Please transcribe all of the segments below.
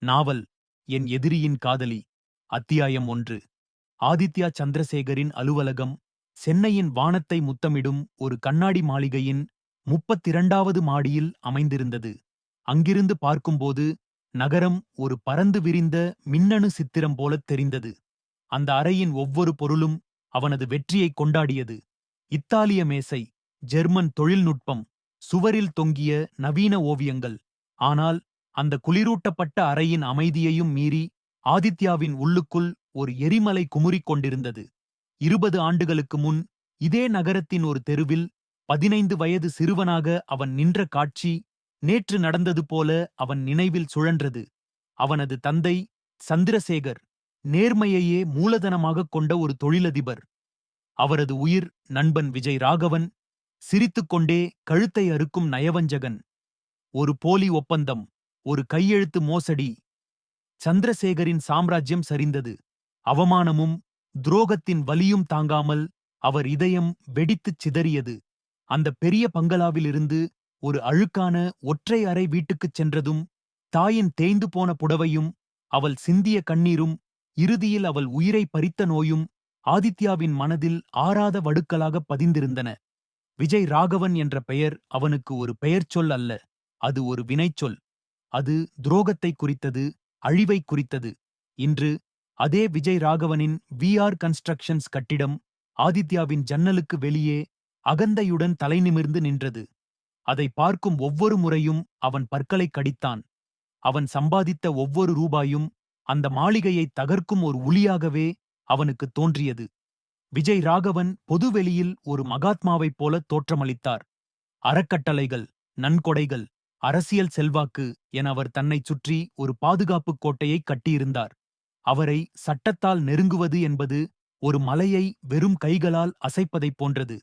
நாவல் என் எதிரியின் காதலி. அத்தியாயம் 1. ஆதித்யா சந்திரசேகரின் அலுவலகம் சென்னையின் வானத்தை முத்தமிடும் ஒரு கண்ணாடி மாளிகையின் 32வது மாடியில் அமைந்திருந்தது. அங்கிருந்து பார்க்கும்போது நகரம் ஒரு பரந்து விரிந்த மின்னணு சித்திரம் போலத் தெரிந்தது. அந்த அறையின் ஒவ்வொரு பொருளும் அவனது வெற்றியைக் கொண்டாடியது. இத்தாலிய மேசை, ஜெர்மன் தொழில்நுட்பம், சுவரில் தொங்கிய நவீன ஓவியங்கள். ஆனால் அந்த குளிரூட்டப்பட்ட அறையின் அமைதியையும் மீறி ஆதித்யாவின் உள்ளுக்குள் ஒரு எரிமலை குமுறிக் கொண்டிருந்தது. 20 ஆண்டுகளுக்கு முன் இதே நகரத்தின் ஒரு தெருவில் 15 வயது சிறுவனாக அவன் நின்ற காட்சி நேற்று நடந்தது போல அவன் நினைவில் சுழன்றது. அவனது தந்தை சந்திரசேகர் நேர்மையையே மூலதனமாகக் கொண்ட ஒரு தொழிலதிபர். அவரது உயிர் நண்பன் விஜய் ராகவன் சிரித்துக்கொண்டே கழுத்தை அறுக்கும் நயவஞ்சகன். ஒரு போலி ஒப்பந்தம், ஒரு கையெழுத்து மோசடி. சந்திரசேகரின் சாம்ராஜ்யம் சரிந்தது. அவமானமும் துரோகத்தின் வலியும் தாங்காமல் அவர் இதயம் வெடித்துச் சிதறியது. அந்த பெரிய பங்களாவிலிருந்து ஒரு அழுக்கான ஒற்றை அறை வீட்டுக்குச் சென்றதும் தாயின் தேய்ந்து போன புடவையும் அவள் சிந்திய கண்ணீரும் இறுதியில் அவள் உயிரை பறித்த நோயும் ஆதித்யாவின் மனதில் ஆறாத வடுக்களாகப் பதிந்திருந்தன. விஜய் ராகவன் என்ற பெயர் அவனுக்கு ஒரு பெயர்ச்சொல் அல்ல, அது ஒரு வினைச்சொல். அது துரோகத்தை குறித்தது, அழிவை குறித்தது. இன்று அதே விஜய் ராகவனின் VR கன்ஸ்ட்ரக்ஷன்ஸ் கட்டிடம் ஆதித்யாவின் ஜன்னலுக்கு வெளியே அகந்தையுடன் தலைநிமிர்ந்து நின்றது. அதை பார்க்கும் ஒவ்வொரு முறையும் அவன் பற்களைக் கடித்தான். அவன் சம்பாதித்த ஒவ்வொரு ரூபாயும் அந்த மாளிகையை தகர்க்கும் ஒரு உளியாகவே அவனுக்குத் தோன்றியது. விஜய் ராகவன் பொதுவெளியில் ஒரு மகாத்மாவைப் போல தோற்றமளித்தார். அறக்கட்டளைகள், நன்கொடைகள், அரசியல் செல்வாக்கு என அவர் தன்னைச் சுற்றி ஒரு பாதுகாப்புக் கோட்டையைக் கட்டியிருந்தார். அவரை சட்டத்தால் நெருங்குவது என்பது ஒரு மலையை வெறும் கைகளால் அசைப்பதைப் போன்றது.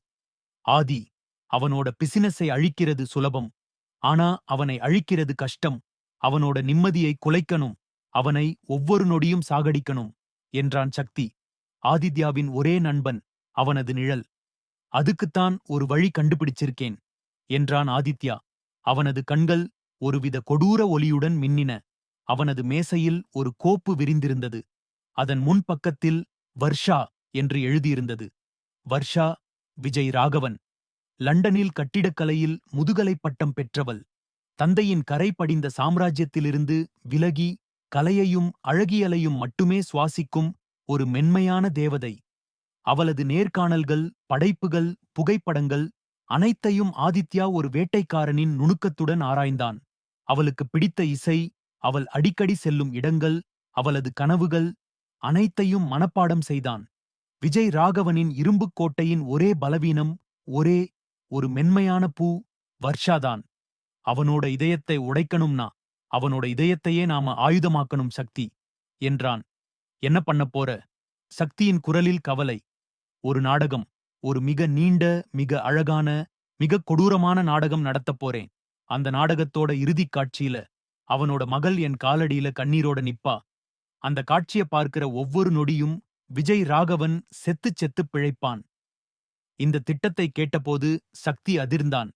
ஆதி, அவனோட பிசினஸை அழிக்கிறது சுலபம். ஆனா அவனை அழிக்கிறது கஷ்டம். அவனோட நிம்மதியை குலைக்கணும், அவனை ஒவ்வொரு நொடியும் சாகடிக்கணும் என்றான் சக்தி, ஆதித்யாவின் ஒரே நண்பன், அவனது நிழல். அதுக்குத்தான் ஒரு வழி கண்டுபிடிச்சிருக்கேன் என்றான் ஆதித்யா. அவனது கண்கள் ஒருவித கொடூர ஒளியுடன் மின்னின. அவனது மேசையில் ஒரு கோப்பு விரிந்திருந்தது. அதன் முன்பக்கத்தில் வர்ஷா என்று எழுதியிருந்தது. வர்ஷா விஜய் ராகவன். லண்டனில் கட்டிடக்கலையில் முதுகலைப் பட்டம் பெற்றவள். தந்தையின் கரை படிந்த சாம்ராஜ்யத்திலிருந்து விலகி கலையையும் அழகியலையும் மட்டுமே சுவாசிக்கும் ஒரு மென்மையான தேவதை. அவளது நேர்காணல்கள், படைப்புகள், புகைப்படங்கள் அனைத்தையும் ஆதித்யா ஒரு வேட்டைக்காரனின் நுணுக்கத்துடன் ஆராய்ந்தான். அவளுக்கு பிடித்த இசை, அவள் அடிக்கடி செல்லும் இடங்கள், அவளது கனவுகள் அனைத்தையும் மனப்பாடம் செய்தான். விஜய் ராகவனின் இரும்புக் கோட்டையின் ஒரே பலவீனம், ஒரே ஒரு மென்மையான பூ, வர்ஷாதான். அவனோட இதயத்தை உடைக்கணும்னா அவனோட இதயத்தையே நாம ஆயுதமாக்கணும் சக்தி என்றான். என்ன பண்ணப் போற? சக்தியின் குரலில் கவலை. ஒரு நாடகம், ஒரு மிக நீண்ட, மிக அழகான, மிக கொடூரமான நாடகம் நடத்தப் போறேன். அந்த நாடகத்தோட இறுதிக் காட்சியில அவனோட மகள் என் காலடியில கண்ணீரோட நிப்பா. அந்த காட்சிய பார்க்கிற ஒவ்வொரு நொடியும் விஜய் ராகவன் செத்துச் செத்துப் பிழைப்பான். இந்த திட்டத்தை கேட்டபோது சக்தி அதிர்ந்தான்.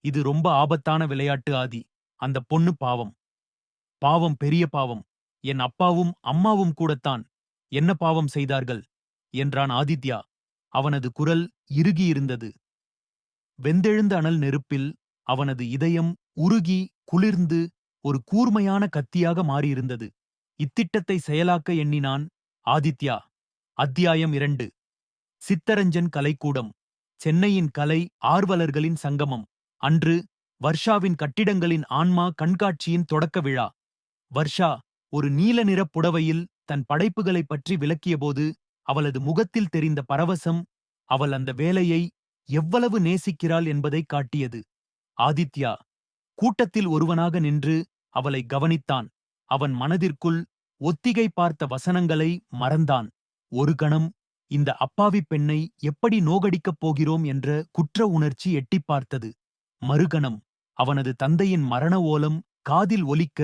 இது ரொம்ப ஆபத்தான விளையாட்டு ஆதி. அந்த பொண்ணு பாவம். பாவம், பெரிய பாவம். என் அப்பாவும் அம்மாவும் கூடத்தான் என்ன பாவம் செய்தார்கள் என்றான் ஆதித்யா. அவனது குரல் இறுகியிருந்தது. வெந்தெழுந்த அனல் நெருப்பில் அவனது இதயம் உருகி குளிர்ந்து ஒரு கூர்மையான கத்தியாக மாறியிருந்தது. இத்திட்டத்தை செயலாக்க எண்ணினான் ஆதித்யா. அத்தியாயம் 2. சித்தரஞ்சன் கலைக்கூடம். சென்னையின் கலை ஆர்வலர்களின் சங்கமம். அன்று வர்ஷாவின் கட்டிடங்களின் ஆன்மா கண்காட்சியின் தொடக்க விழா. வர்ஷா ஒரு நீல நிறப் புடவையில் தன் படைப்புகளைப் பற்றி விளக்கியபோது அவளது முகத்தில் தெரிந்த பரவசம் அவள் அந்த வேலையை எவ்வளவு நேசிக்கிறாள் என்பதைக் காட்டியது. ஆதித்யா கூட்டத்தில் ஒருவனாக நின்று அவளை கவனித்தான். அவன் மனதிற்குள் ஒத்திகை பார்த்த வசனங்களை மறந்தான். ஒரு கணம் இந்த அப்பாவிப் பெண்ணை எப்படி நோகடிக்கப் போகிறோம் என்ற குற்ற உணர்ச்சி எட்டிப் பார்த்தது. மறுகணம் அவனது தந்தையின் மரண ஓலம் காதில் ஒலிக்க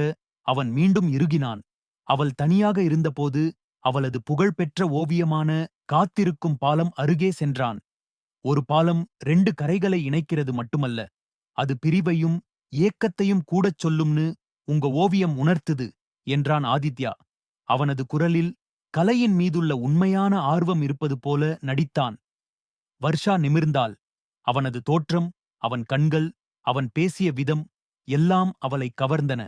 அவன் மீண்டும் இறுகினான். அவள் தனியாக இருந்தபோது அவளது புகழ்பெற்ற ஓவியமான காத்திருக்கும் பாலம் அருகே சென்றான். ஒரு பாலம் 2 கரைகளை இணைக்கிறது மட்டுமல்ல, அது பிரிவையும் ஏக்கத்தையும் கூடச் சொல்லும்னு உங்க ஓவியம் உணர்த்துது என்றான் ஆதித்யா. அவனது குரலில் கலையின் மீதுள்ள உண்மையான ஆர்வம் இருப்பது போல நடித்தான். வர்ஷா நிமிர்ந்தாள். அவனது தோற்றம், அவன் கண்கள், அவன் பேசிய விதம் எல்லாம் அவளை கவர்ந்தன.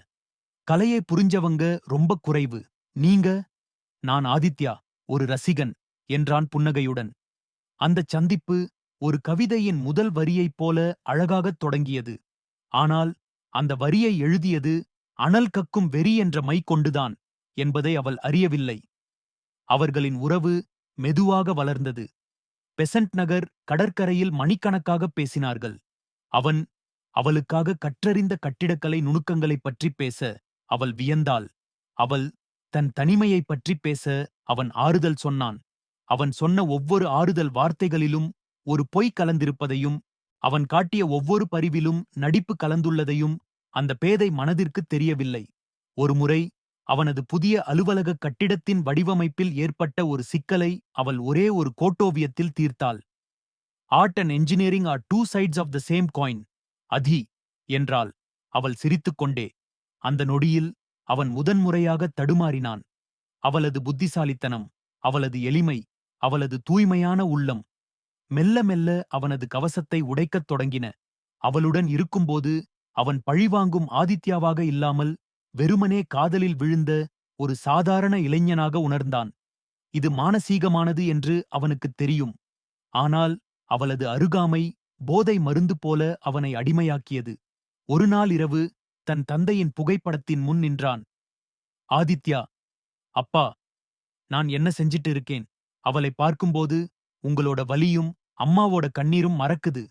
கலையை புரிஞ்சவங்க ரொம்ப குறைவு. நீங்க? நான் ஆதித்யா, ஒரு ரசிகன் என்றான் புன்னகையுடன். அந்தச் சந்திப்பு ஒரு கவிதையின் முதல் வரியைப் போல அழகாகத் தொடங்கியது. ஆனால் அந்த வரியை எழுதியது அனல் கக்கும் வெறி என்ற மை கொண்டுதான் என்பதை அவள் அறியவில்லை. அவர்களின் உறவு மெதுவாக வளர்ந்தது. பெசன்ட் நகர் கடற்கரையில் மணிக்கணக்காகப் பேசினார்கள். அவன் அவளுக்காக கற்றறிந்த கட்டிடக்கலை நுணுக்கங்களைப் பற்றிப் பேச அவள் வியந்தாள். அவள் தன் தனிமையைப் பற்றிப் பேச அவன் ஆறுதல் சொன்னான். அவன் சொன்ன ஒவ்வொரு ஆறுதல் வார்த்தைகளிலும் ஒரு பொய் கலந்திருப்பதையும், அவன் காட்டிய ஒவ்வொரு பரிவிலும் நடிப்பு கலந்துள்ளதையும் அந்த பேதை மனதிற்குத் தெரியவில்லை. ஒருமுறை அவனது புதிய அலுவலக கட்டிடத்தின் வடிவமைப்பில் ஏற்பட்ட ஒரு சிக்கலை அவள் ஒரே ஒரு கோட்டோவியத்தில் தீர்த்தாள். Art and engineering are two sides of the same coin, அதி என்றாள் அவள் சிரித்துக்கொண்டே. அந்த நொடியில் அவன் முதன்முறையாக தடுமாறினான். அவளது புத்திசாலித்தனம், அவளது எளிமை, அவளது தூய்மையான உள்ளம் மெல்ல மெல்ல அவனது கவசத்தை உடைக்கத் தொடங்கின. அவளுடன் இருக்கும்போது அவன் பழிவாங்கும் ஆதித்யாவாக இல்லாமல் வெறுமனே காதலில் விழுந்த ஒரு சாதாரண இளைஞனாக உணர்ந்தான். இது மானசீகமானது என்று அவனுக்குத் தெரியும். ஆனால் அவளது அருகாமை போதை மருந்து போல அவனை அடிமையாக்கியது. ஒரு நாள் இரவு தன் தந்தையின் புகைப்படத்தின் முன் நின்றான். ஆதித்யா, அப்பா, நான் என்ன செஞ்சிட்டு இருக்கேன்? அவளை பார்க்கும்போது உங்களோட வலியும் அம்மாவோட கண்ணீரும் மறக்குது.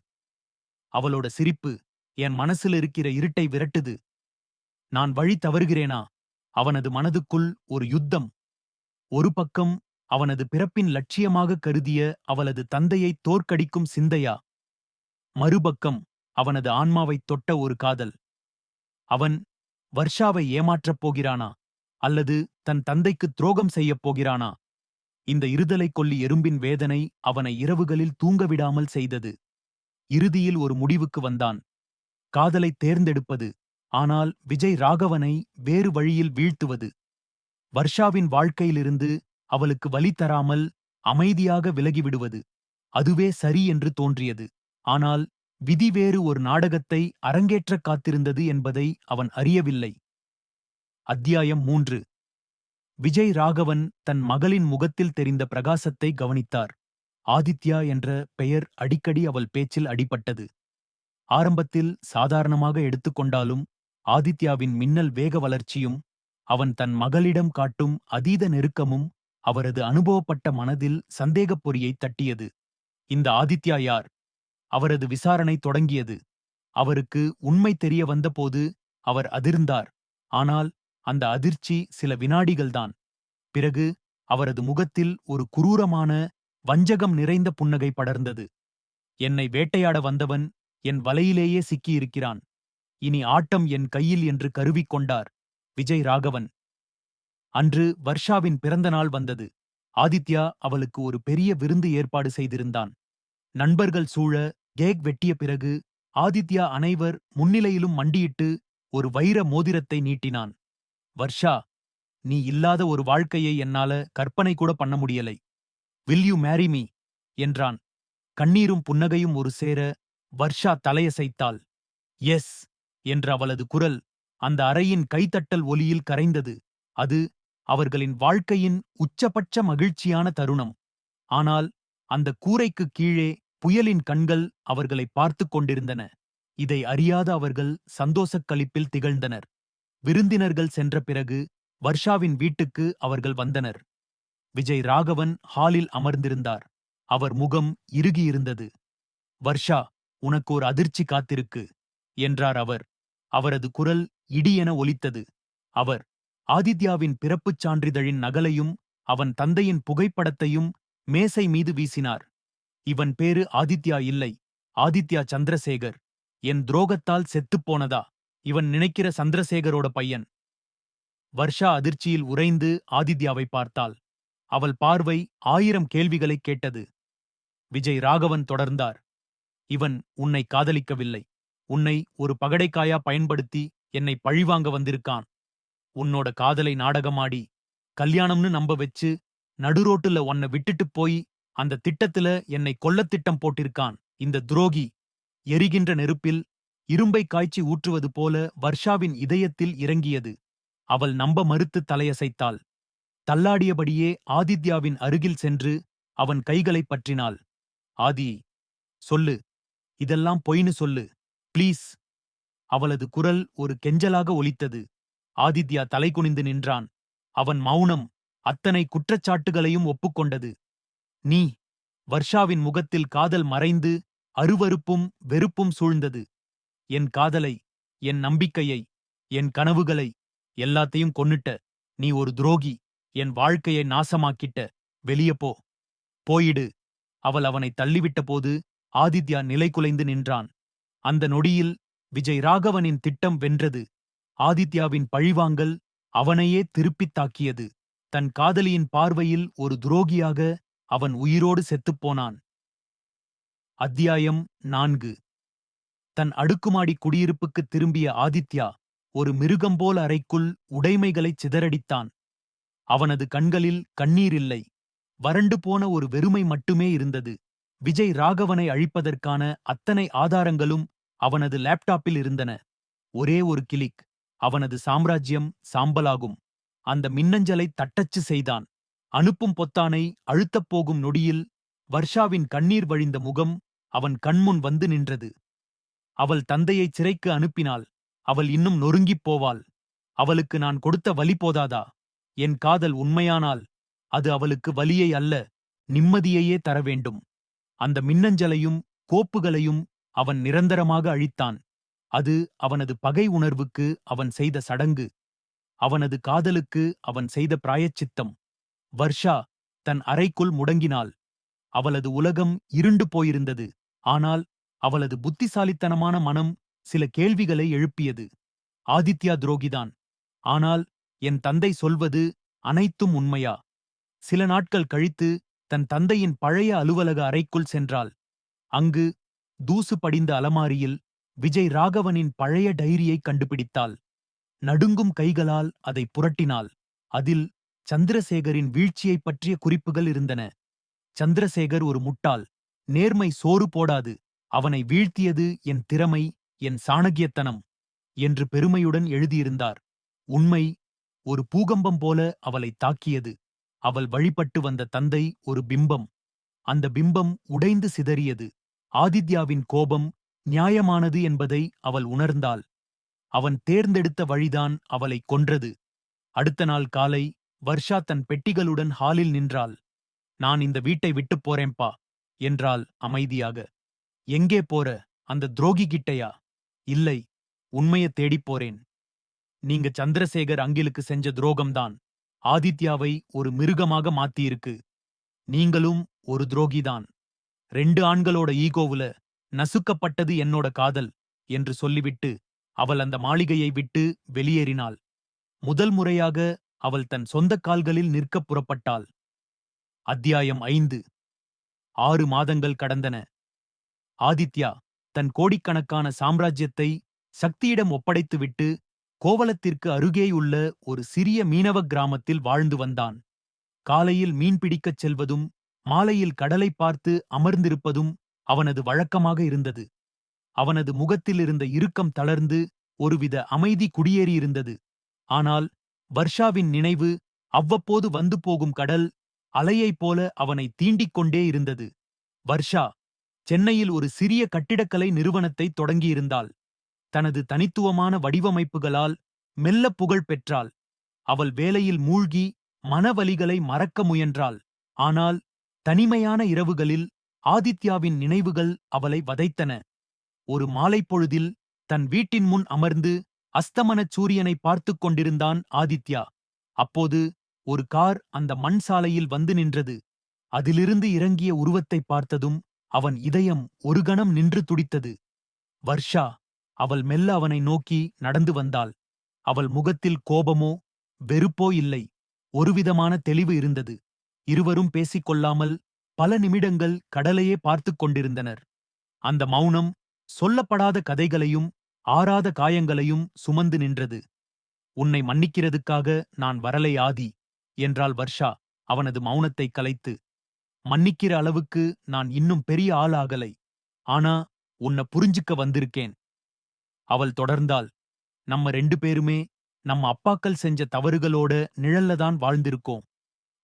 அவளோட சிரிப்பு என் மனசுல இருக்கிற இருட்டை விரட்டுது. நான் வழி தவறுகிறேனா? அவனது மனதுக்குள் ஒரு யுத்தம். ஒரு பக்கம் அவனது பிறப்பின் லட்சியமாக கருதிய அவளது தந்தையை தோற்கடிக்கும் சிந்தையா? மறுபக்கம் அவனது ஆன்மாவைத் தொட்ட ஒரு காதல். அவன் வர்ஷாவை ஏமாற்றப் போகிறானா? அல்லது தன் தந்தைக்கு துரோகம் செய்யப் போகிறானா? இந்த இருதலை கொல்லி எறும்பின் வேதனை அவனை இரவுகளில் தூங்கவிடாமல் செய்தது. இறுதியில் ஒரு முடிவுக்கு வந்தான். காதலை தேர்ந்தெடுப்பது, ஆனால் விஜய் ராகவனை வேறு வழியில் வீழ்த்துவது. வர்ஷாவின் வாழ்க்கையிலிருந்து அவளுக்கு வலி தராமல் அமைதியாக விலகிவிடுவது. அதுவே சரி என்று தோன்றியது. ஆனால் விதி வேறு ஒரு நாடகத்தை அரங்கேற்றக் காத்திருந்தது என்பதை அவன் அறியவில்லை. அத்தியாயம் 3. விஜய் ராகவன் தன் மகளின் முகத்தில் தெரிந்த பிரகாசத்தை கவனித்தார். ஆதித்யா என்ற பெயர் அடிக்கடி அவள் பேச்சில் அடிபட்டது. ஆரம்பத்தில் சாதாரணமாக எடுத்துக்கொண்டாலும் ஆதித்யாவின் மின்னல் வேக வளர்ச்சியும் அவன் தன் மகளிடம் காட்டும் அதீத நெருக்கமும் அவரது அனுபவப்பட்ட மனதில் சந்தேகப் பொறியை தட்டியது. இந்த ஆதித்யா யார்? அவரது விசாரணை தொடங்கியது. அவருக்கு உண்மை தெரிய வந்தபோது அவர் அதிர்ந்தார். ஆனால் அந்த அதிர்ச்சி சில வினாடிகள்தான். பிறகு அவரது முகத்தில் ஒரு குரூரமான, வஞ்சகம் நிறைந்த புன்னகை படர்ந்தது. என்னை வேட்டையாட வந்தவன் என் வலையிலேயே சிக்கியிருக்கிறான். இனி ஆட்டம் என் கையில் என்று கருவிக்கொண்டார் விஜய் ராகவன். அன்று வர்ஷாவின் பிறந்த நாள் வந்தது. ஆதித்யா அவளுக்கு ஒரு பெரிய விருந்து ஏற்பாடு செய்திருந்தான். நண்பர்கள் சூழ கேக் வெட்டிய பிறகு ஆதித்யா அனைவர் முன்னிலையிலும் மண்டியிட்டு ஒரு வைர மோதிரத்தை நீட்டினான். வர்ஷா, நீ இல்லாத ஒரு வாழ்க்கையை என்னால கற்பனை கூட பண்ண முடியலை. வில் யூ மேரி மீ என்றான். கண்ணீரும் புன்னகையும் ஒரு சேர வர்ஷா தலையசைத்தாள். எஸ் என்ற அவளது குரல் அந்த அறையின் கைத்தட்டல் ஒலியில் கரைந்தது. அது அவர்களின் வாழ்க்கையின் உச்சபட்ச மகிழ்ச்சியான தருணம். ஆனால் அந்த கூரைக்குக் கீழே புயலின் கண்கள் அவர்களை பார்த்துக் கொண்டிருந்தன. இதை அறியாத அவர்கள் சந்தோஷக் களிப்பில் திகழ்ந்தனர். விருந்தினர்கள் சென்ற பிறகு வர்ஷாவின் வீட்டுக்கு அவர்கள் வந்தனர். விஜய் ராகவன் ஹாலில் அமர்ந்திருந்தார். அவர் முகம் இறுகியிருந்தது. வர்ஷா, உனக்கு ஒரு அதிர்ச்சி காத்திருக்கு என்றார் அவர். அவரது குரல் இடியென ஒலித்தது. அவர் ஆதித்யாவின் பிறப்புச் சான்றிதழின் நகலையும் அவன் தந்தையின் புகைப்படத்தையும் மேசை மீது வீசினார். இவன் பேரு ஆதித்யா இல்லை, ஆதித்யா சந்திரசேகர். என் துரோகத்தால் செத்துப்போனதா இவன் நினைக்கிற சந்திரசேகரோட பையன். வர்ஷா அதிர்ச்சியில் உறைந்து ஆதித்யாவை பார்த்தாள். அவள் பார்வை 1000 கேள்விகளைக் கேட்டது. விஜய் ராகவன் தொடர்ந்தார். இவன் உன்னை காதலிக்கவில்லை. உன்னை ஒரு பகடைக்காயா பயன்படுத்தி என்னை பழிவாங்க வந்திருக்கான். உன்னோட காதலை நாடகமாடி கல்யாணம்னு நம்ப வச்சு நடுரோட்டுல உன்னை விட்டுட்டு போய் அந்த திட்டத்துல என்னை கொல்லத் திட்டம் போட்டிருக்கான் இந்த துரோகி. எரிகின்ற நெருப்பில் இரும்பை காய்ச்சி ஊற்றுவது போல வர்ஷாவின் இதயத்தில் இறங்கியது. அவள் நம்ப மறுத்து தலையசைத்தாள். தள்ளாடியபடியே ஆதித்யாவின் அருகில் சென்று அவன் கைகளைப் பற்றினாள். ஆதி, சொல்லு, இதெல்லாம் பொய்ன்னு சொல்லு, ப்ளீஸ். அவளது குரல் ஒரு கெஞ்சலாக ஒலித்தது. ஆதித்யா தலைகுனிந்து நின்றான். அவன் மௌனம் அத்தனை குற்றச்சாட்டுகளையும் ஒப்புக்கொண்டது. நீ... வர்ஷாவின் முகத்தில் காதல் மறைந்து அருவருப்பும் வெறுப்பும் சூழ்ந்தது. என் காதலை, என் நம்பிக்கையை, என் கனவுகளை எல்லாத்தையும் கொன்னுட்ட. நீ ஒரு துரோகி. என் வாழ்க்கையை நாசமாக்கிட்ட. வெளியே போ. போயிடு. அவள் அவனை தள்ளிவிட்ட போது ஆதித்யா நிலைகுலைந்து நின்றான். அந்த நொடியில் விஜய் ராகவனின் திட்டம் வென்றது. ஆதித்யாவின் பழிவாங்கல் அவனையே திருப்பித் தாக்கியது. தன் காதலியின் பார்வையில் ஒரு துரோகியாக அவன் உயிரோடு செத்துப்போனான். அத்தியாயம் 4. தன் அடுக்குமாடி குடியிருப்புக்குத் திரும்பிய ஆதித்யா ஒரு மிருகம்போல் அறைக்குள் உடைமைகளைச் சிதறடித்தான். அவனது கண்களில் கண்ணீர் இல்லை. வறண்டு போன ஒரு வெறுமை மட்டுமே இருந்தது. விஜய் ராகவனை அழிப்பதற்கான அத்தனை ஆதாரங்களும் அவனது லேப்டாப்பில் இருந்தன. ஒரே ஒரு கிளிக், அவனது சாம்ராஜ்யம் சாம்பலாகும். அந்த மின்னஞ்சலை தட்டச்சு செய்தான். அனுப்பும் பொத்தானை அழுத்தப் போகும் நொடியில் வர்ஷாவின் கண்ணீர் வழிந்த முகம் அவன் கண்முன் வந்து நின்றது. அவள் தந்தையை சிறைக்கு அனுப்பினாள். அவள் இன்னும் நொறுங்கிப் போவாள். அவளுக்கு நான் கொடுத்த வலி போதாதா? என் காதல் உண்மையானால் அது அவளுக்கு வலியை அல்ல, நிம்மதியையே தர வேண்டும். அந்த மின்னஞ்சலையும் கோப்புகளையும் அவன் நிரந்தரமாக அழித்தான். அது அவனது பகை உணர்வுக்கு அவன் செய்த சடங்கு. அவனது காதலுக்கு அவன் செய்த பிராயச்சித்தம். வர்ஷா தன் அறைக்குள் முடங்கினாள். அவளது உலகம் இருண்டு போயிருந்தது. ஆனால் அவளது புத்திசாலித்தனமான மனம் சில கேள்விகளை எழுப்பியது. ஆதித்யா துரோகிதான். ஆனால் என் தந்தை சொல்வது அனைத்தும் உண்மையா? சில நாட்கள் கழித்து தன் தந்தையின் பழைய அலுவலக அறைக்குள் சென்றாள். அங்கு தூசு படிந்த அலமாரியில் விஜய் ராகவனின் பழைய டைரியை கண்டுபிடித்தாள். நடுங்கும் கைகளால் அதை புரட்டினாள். அதில் சந்திரசேகரின் வீழ்ச்சியைப் பற்றிய குறிப்புகள் இருந்தன. சந்திரசேகர் ஒரு முட்டாள். நேர்மை சோறு போடாது. அவனை வீழ்த்தியது என் திறமை, என் சாணக்கியத்தனம் என்று பெருமையுடன் எழுதியிருந்தார். உண்மை ஒரு பூகம்பம் போல அவளை தாக்கியது. அவள் வழிபட்டு வந்த தந்தை ஒரு பிம்பம். அந்த பிம்பம் உடைந்து சிதறியது. ஆதித்யாவின் கோபம் நியாயமானது என்பதை அவள் உணர்ந்தாள். அவன் தேர்ந்தெடுத்த வழிதான் அவளை கொன்றது. அடுத்த நாள் காலை வர்ஷா தன் பெட்டிகளுடன் ஹாலில் நின்றாள். நான் இந்த வீட்டை விட்டுப் போறேன்பா என்றாள் அமைதியாக. எங்கே போற? அந்த துரோகி கிட்டையா? இல்லை, உண்மைய தேடிப் போறேன். நீங்க சந்திரசேகர் அங்கிலுக்கு செஞ்ச துரோகம்தான் ஆதித்யாவை ஒரு மிருகமாக மாத்தியிருக்கு. நீங்களும் ஒரு துரோகிதான். 2 ஆண்களோட ஈகோவுல நசுக்கப்பட்டது என்னோட காதல் என்று சொல்லிவிட்டு அவள் அந்த மாளிகையை விட்டு வெளியேறினாள். முதல் முறையாக அவள் தன் சொந்தக் கால்களில் நிற்கப் புறப்பட்டாள். அத்தியாயம் 5. 6 மாதங்கள் கடந்தன. ஆதித்யா தன் கோடிக்கணக்கான சாம்ராஜ்யத்தை சக்தியிடம் ஒப்படைத்துவிட்டு கோவலத்திற்கு அருகேயுள்ள ஒரு சிறிய மீனவக் கிராமத்தில் வாழ்ந்து வந்தான். காலையில் மீன் பிடிக்கச் செல்வதும் மாலையில் கடலை பார்த்து அமர்ந்திருப்பதும் அவனது வழக்கமாக இருந்தது. அவனது முகத்தில் இருந்த இறுக்கம் தளர்ந்து ஒருவித அமைதி குடியேறியிருந்தது. ஆனால் வர்ஷாவின் நினைவு அவ்வப்போது வந்து போகும் கடல் அலையைப் போல அவனை தீண்டிக் கொண்டே இருந்தது. வர்ஷா சென்னையில் ஒரு சிறிய கட்டிடக்கலை நிறுவனத்தை தொடங்கியிருந்தாள். தனது தனித்துவமான வடிவமைப்புகளால் மெல்ல புகழ் பெற்றாள். அவள் வேலையில் மூழ்கி மனவலிகளை மறக்க முயன்றாள். ஆனால் தனிமையான இரவுகளில் ஆதித்யாவின் நினைவுகள் அவளை வதைத்தன. ஒரு மாலைப்பொழுதில் தன் வீட்டின் முன் அமர்ந்து அஸ்தமனச் சூரியனை பார்த்துக் கொண்டிருந்தான் ஆதித்யா. அப்போது ஒரு கார் அந்த மண் சாலையில் வந்து நின்றது. அதிலிருந்து இறங்கிய உருவத்தைப் பார்த்ததும் அவன் இதயம் ஒரு கணம் நின்று துடித்தது. வர்ஷா. அவள் மெல்ல அவனை நோக்கி நடந்து வந்தாள். அவள் முகத்தில் கோபமோ வெறுப்போ இல்லை, ஒருவிதமான தெளிவு இருந்தது. இருவரும் பேசிக்கொள்ளாமல் பல நிமிடங்கள் கடலையே பார்த்துக் கொண்டிருந்தனர். அந்த மௌனம் சொல்லப்படாத கதைகளையும் ஆறாத காயங்களையும் சுமந்து நின்றது. உன்னை மன்னிக்கிறதுக்காக நான் வரலை ஆதி, என்றாள் வர்ஷா அவனது மௌனத்தை கலைத்து. மன்னிக்கிற அளவுக்கு நான் இன்னும் பெரிய ஆள் ஆகலை. ஆனா உன்னை புரிஞ்சுக்க வந்திருக்கேன். அவள் தொடர்ந்தாள். நம்ம 2 பேருமே நம்ம அப்பாக்கள் செஞ்ச தவறுகளோட நிழல்ல தான் வாழ்ந்திருக்கோம்.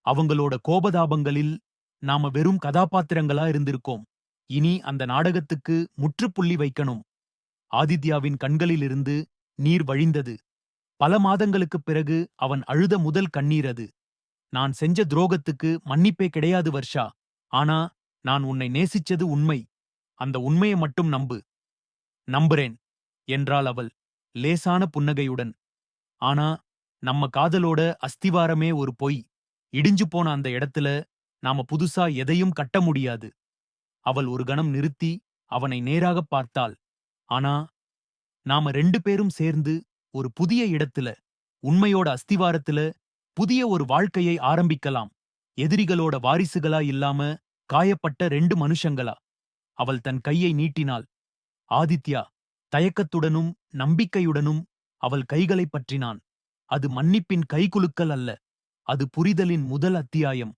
அவங்களோட கோபதாபங்களில் நாம வெறும் கதாபாத்திரங்களா இருந்திருக்கோம். இனி அந்த நாடகத்துக்கு முற்றுப்புள்ளி வைக்கணும். ஆதித்யாவின் கண்களிலிருந்து நீர் வழிந்தது. பல மாதங்களுக்குப் பிறகு அவன் அழுத முதல் கண்ணீர் அது. நான் செஞ்ச துரோகத்துக்கு மன்னிப்பே கிடையாது வர்ஷா. ஆனா நான் உன்னை நேசிச்சது உண்மை. அந்த உண்மைய மட்டும் நம்பு. நம்புறேன், என்றாள் அவள் லேசான புன்னகையுடன். ஆனா நம்ம காதலோட அஸ்திவாரமே ஒரு பொய். இடிஞ்சு போன அந்த இடத்துல நாம புதுசா எதையும் கட்ட முடியாது. அவள் ஒரு கணம் நிறுத்தி அவனை நேராகப் பார்த்தாள். ஆனா நாம 2 பேரும் சேர்ந்து ஒரு புதிய இடத்துல, உண்மையோட அஸ்திவாரத்துல புதிய ஒரு வாழ்க்கையை ஆரம்பிக்கலாம். எதிரிகளோட வாரிசுகளா இல்லாம காயப்பட்ட 2 மனுஷங்களா. அவள் தன் கையை நீட்டினாள். ஆதித்யா தயக்கத்துடனும் நம்பிக்கையுடனும் அவள் கைகளைப் பற்றினான். அது மன்னிப்பின் கைகுலுக்கல் அல்ல. அது புரிதலின் முதல் அத்தியாயம்.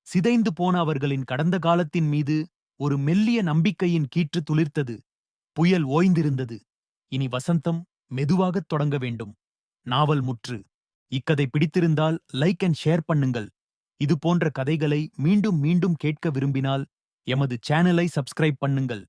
சிதைந்து போன அவர்களின் கடந்த காலத்தின் மீது ஒரு மெல்லிய நம்பிக்கையின் கீற்று துளிர்த்தது. புயல் ஓய்ந்திருந்தது. இனி வசந்தம் மெதுவாகத் தொடங்க வேண்டும். நாவல் முற்று. இக்கதை பிடித்திருந்தால் லைக் அண்ட் ஷேர் பண்ணுங்கள். இது போன்ற கதைகளை மீண்டும் மீண்டும் கேட்க விரும்பினால் எமது சேனலை சப்ஸ்கிரைப் பண்ணுங்கள்.